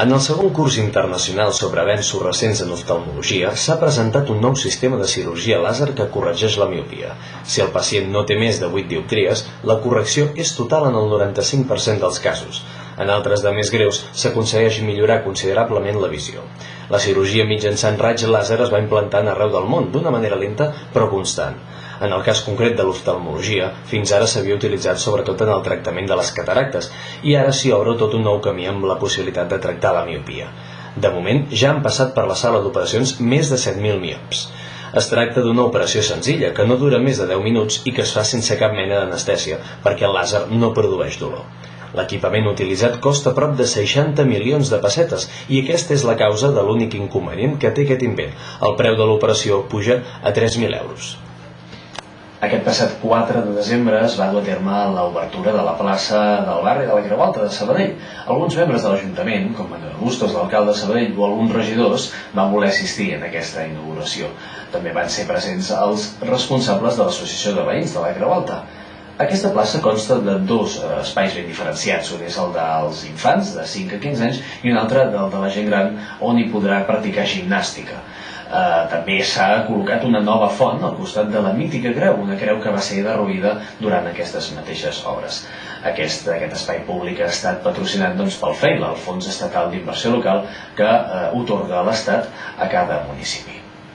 En el segon curs internacional sobre avenços recents en oftalmologia s'ha presentat un nou sistema de cirurgia làser que corregeix la miopia. Si el pacient no té més de 8 dioptries, la correcció és total en el 95% dels casos. En altres de més greus s'aconsegueix millorar considerablement la visió. La cirurgia mitjançant raig làser es va implantant arreu del món d'una manera lenta però constant. En el cas concret de l'oftalmologia, fins ara s'havia utilitzat sobretot en el tractament de les cataractes i ara s'hi obre tot un nou camí amb la possibilitat de tractar la miopia. De moment, ja han passat per la sala d'operacions més de 7.000 miops. Es tracta d'una operació senzilla, que no dura més de 10 minuts i que es fa sense cap mena d'anestèsia, perquè el làser no produeix dolor. L'equipament utilitzat costa prop de 60 milions de pessetes i aquesta és la causa de l'únic inconvenient que té aquest invent. El preu de l'operació puja a 3.000 euros. Aquest passat 4 de desembre es va dur a terme l'obertura de la plaça del barri de la Creu Alta de Sabadell. Alguns membres de l'Ajuntament, com Manuel Bustos, l'alcalde de Sabadell, o alguns regidors, van voler assistir en aquesta inauguració. També van ser presents els responsables de l'Associació de Veïns de la Creu Alta. Aquesta plaça consta de dos espais ben diferenciats. Un és el dels infants, de 5 a 15 anys, i un altre del de la gent gran, on hi podrà practicar gimnàstica. També s'ha col·locat una nova font al costat de la mítica creu, una creu que va ser derruïda durant aquestes mateixes obres. Aquest espai públic ha estat patrocinat pel FEIL, el Fons Estatal d'Inversió Local, que atorga l'Estat a cada municipi.